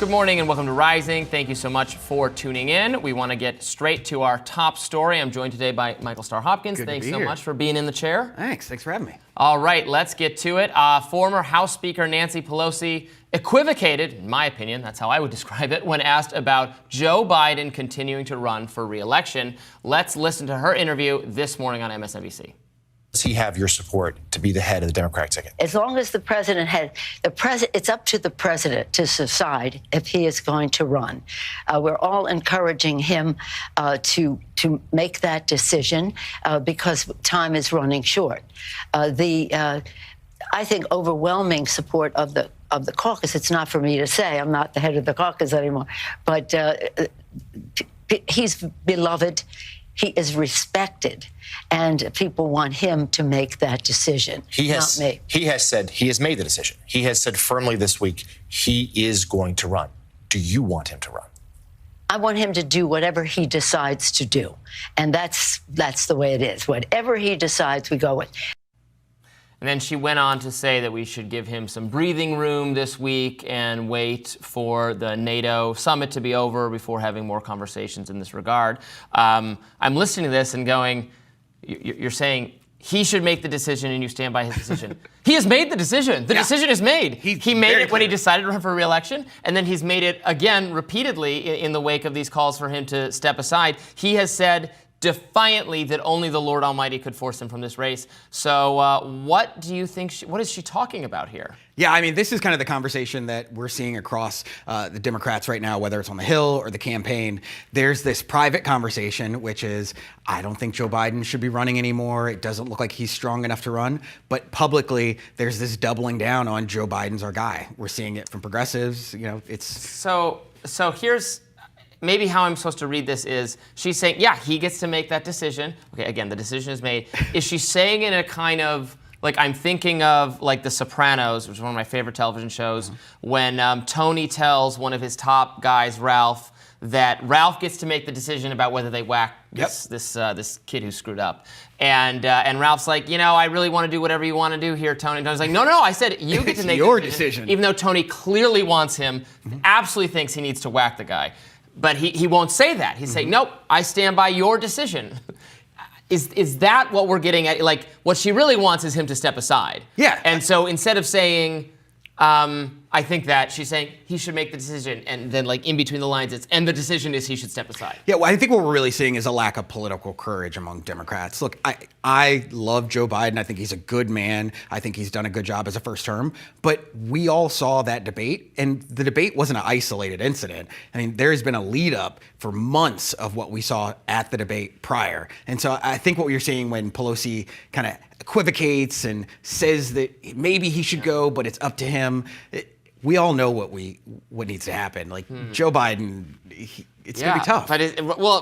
Good morning and welcome to Rising. Thank you so much for tuning in. We want to get straight to our top story. I'm joined today by Michael Starr Hopkins. Thanks so much for being in the chair. Thanks for having me. All right, let's get to it. Former House Speaker Nancy Pelosi equivocated, in my opinion, that's how I would describe it, when asked about Joe Biden continuing to run for re-election. Let's listen to her interview this morning on MSNBC. Does he have your support to be the head of the Democratic ticket? As long as the president it's up to the president to decide if he is going to run. We're all encouraging him to make that decision because time is running short. I think overwhelming support of the caucus. It's not for me to say. I'm not the head of the caucus anymore, but he's beloved. He is respected, and people want him to make that decision, not me. He has said he has made the decision. He has said firmly this week he is going to run. Do you want him to run? I want him to do whatever he decides to do, and that's the way it is. Whatever he decides, we go with. And then she went on to say that we should give him some breathing room this week and wait for the NATO summit to be over before having more conversations in this regard. I'm listening to this and going, you're saying he should make the decision and you stand by his decision. He has made the decision. The decision is made. He made it when he decided to run for re-election, and then he's made it again repeatedly in the wake of these calls for him to step aside. He has said defiantly that only the Lord Almighty could force him from this race. So what do you think, what is she talking about here? Yeah, I mean, this is kind of the conversation that we're seeing across the Democrats right now, whether it's on the Hill or the campaign. There's this private conversation, which is, I don't think Joe Biden should be running anymore. It doesn't look like he's strong enough to run. But publicly, there's this doubling down on Joe Biden's our guy. We're seeing it from progressives. You know, it's... So here's... maybe how I'm supposed to read this is she's saying, yeah, he gets to make that decision. Okay, again, the decision is made. Is she saying in a kind of, like, I'm thinking of, like, The Sopranos, which is one of my favorite television shows, when Tony tells one of his top guys, Ralph, that Ralph gets to make the decision about whether they whack this kid who screwed up. And Ralph's like, you know, I really want to do whatever you want to do here, Tony. And Tony's like, no, I said you get to make your the decision. Even though Tony clearly wants him, absolutely thinks he needs to whack the guy. But he won't say that. He's saying, nope, I stand by your decision. Is that what we're getting at? Like, what she really wants is him to step aside. Yeah. And so instead of saying, I think that, she's saying he should make the decision, and then, like, in between the lines, and the decision is he should step aside. Yeah, well, I think what we're really seeing is a lack of political courage among Democrats. Look, I love Joe Biden. I think he's a good man. I think he's done a good job as a first term. But we all saw that debate, and the debate wasn't an isolated incident. I mean, there has been a lead up for months of what we saw at the debate prior. And so I think what you're seeing when Pelosi kind of equivocates and says that maybe he should go, but it's up to him. We all know what needs to happen. Like Joe Biden, it's gonna be tough. But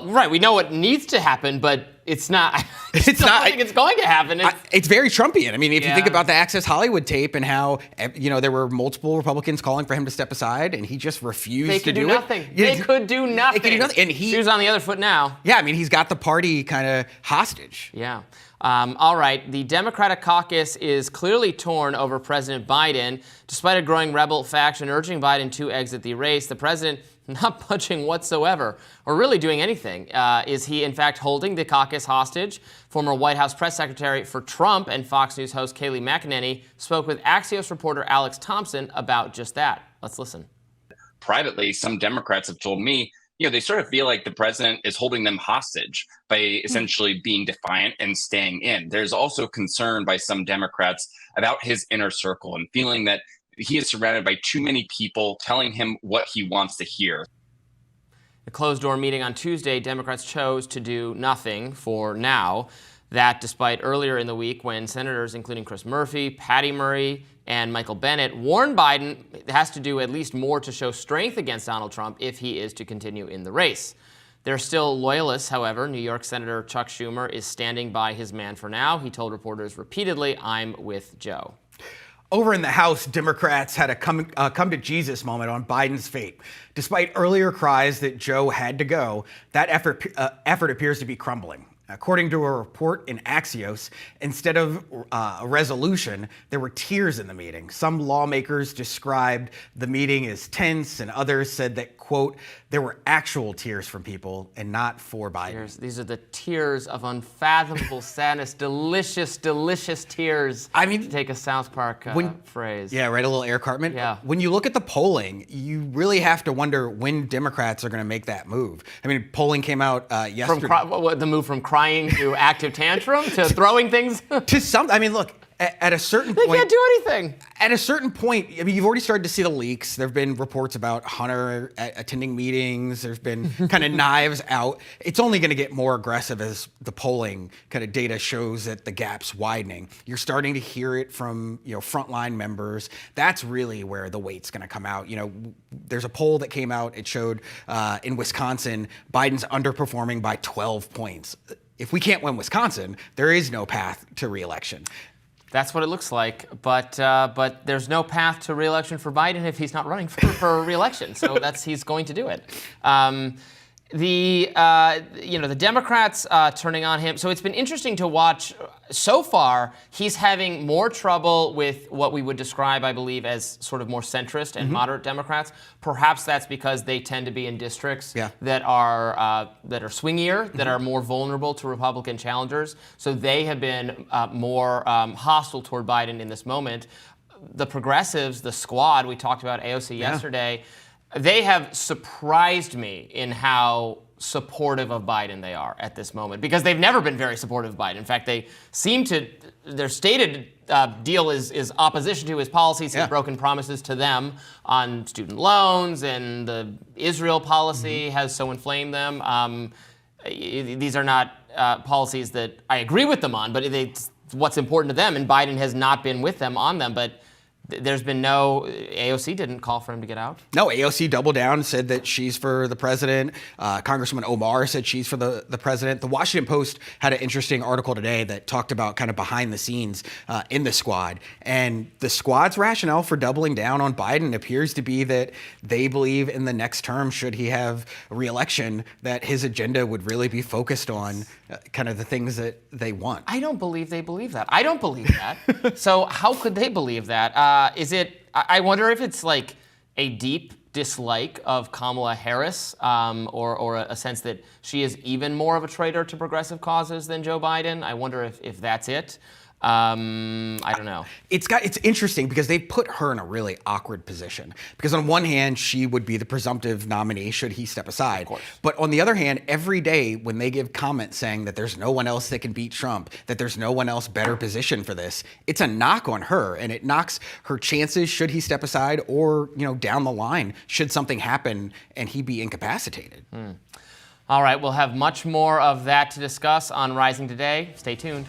right, we know what needs to happen, but it's not. I don't think it's going to happen. It's very Trumpian. I mean, if you think about the Access Hollywood tape and how there were multiple Republicans calling for him to step aside, and he just refused to do it. They could do nothing. They could do nothing. And he was on the other foot now. Yeah, I mean, he's got the party kind of hostage. Yeah. All right. The Democratic caucus is clearly torn over President Biden. Despite a growing rebel faction urging Biden to exit the race, the president not budging whatsoever or really doing anything. Is he, in fact, holding the caucus hostage? Former White House press secretary for Trump and Fox News host Kayleigh McEnany spoke with Axios reporter Alex Thompson about just that. Let's listen. Privately, some Democrats have told me, they sort of feel like the president is holding them hostage by essentially being defiant and staying in. There's also concern by some Democrats about his inner circle and feeling that he is surrounded by too many people telling him what he wants to hear. The closed-door meeting on Tuesday, Democrats chose to do nothing for now. That despite earlier in the week when senators, including Chris Murphy, Patty Murray, and Michael Bennet, warned Biden has to do at least more to show strength against Donald Trump if he is to continue in the race. There are still loyalists, however. New York Senator Chuck Schumer is standing by his man for now. He told reporters repeatedly, I'm with Joe. Over in the House, Democrats had a come to Jesus moment on Biden's fate. Despite earlier cries that Joe had to go, that effort appears to be crumbling. According to a report in Axios, instead of a resolution, there were tears in the meeting. Some lawmakers described the meeting as tense, and others said that, quote, there were actual tears from people and not for Biden. Tears. These are the tears of unfathomable sadness, delicious, delicious tears. I mean, to take a South Park phrase. Yeah, right, a little Eric Cartman. Yeah. When you look at the polling, you really have to wonder when Democrats are going to make that move. I mean, polling came out yesterday. The move from crying to active tantrum to throwing things? To some, I mean, look, at a certain They point, can't do anything. At a certain point, I mean, you've already started to see the leaks. There have been reports about Hunter attending meetings. There's been kind of knives out. It's only going to get more aggressive as the polling kind of data shows that the gap's widening. You're starting to hear it from, frontline members. That's really where the weight's going to come out. There's a poll that came out. It showed in Wisconsin, Biden's underperforming by 12 points. If we can't win Wisconsin, there is no path to reelection. That's what it looks like, but there's no path to re-election for Biden if he's not running for re-election. So he's going to do it. The Democrats turning on him. So it's been interesting to watch. So far, he's having more trouble with what we would describe, I believe, as sort of more centrist and moderate Democrats. Perhaps that's because they tend to be in districts that are swingier, that are more vulnerable to Republican challengers. So they have been more hostile toward Biden in this moment. The progressives, the squad, we talked about AOC yesterday, they have surprised me in how supportive of Biden they are at this moment, because they've never been very supportive of Biden. In fact, they seem to, their stated deal is opposition to his policies, his broken promises to them on student loans, and the Israel policy has so inflamed them. These are not policies that I agree with them on, but it's what's important to them, and Biden has not been with them on them. But there's been AOC didn't call for him to get out. No, AOC doubled down and said that she's for the president. Congresswoman Omar said she's for the president. The Washington Post had an interesting article today that talked about kind of behind the scenes in the squad. And the squad's rationale for doubling down on Biden appears to be that they believe in the next term, should he have a re-election, that his agenda would really be focused on kind of the things that they want. I don't believe they believe that. I don't believe that. So how could they believe that? I wonder if it's like a deep dislike of Kamala Harris, or a sense that she is even more of a traitor to progressive causes than Joe Biden. I wonder if that's it. I don't know. It's interesting because they put her in a really awkward position, because on one hand, she would be the presumptive nominee should he step aside. Of course. But on the other hand, every day when they give comments saying that there's no one else that can beat Trump, that there's no one else better positioned for this, it's a knock on her, and it knocks her chances should he step aside, or down the line should something happen and he be incapacitated. All right, we'll have much more of that to discuss on Rising Today. Stay tuned.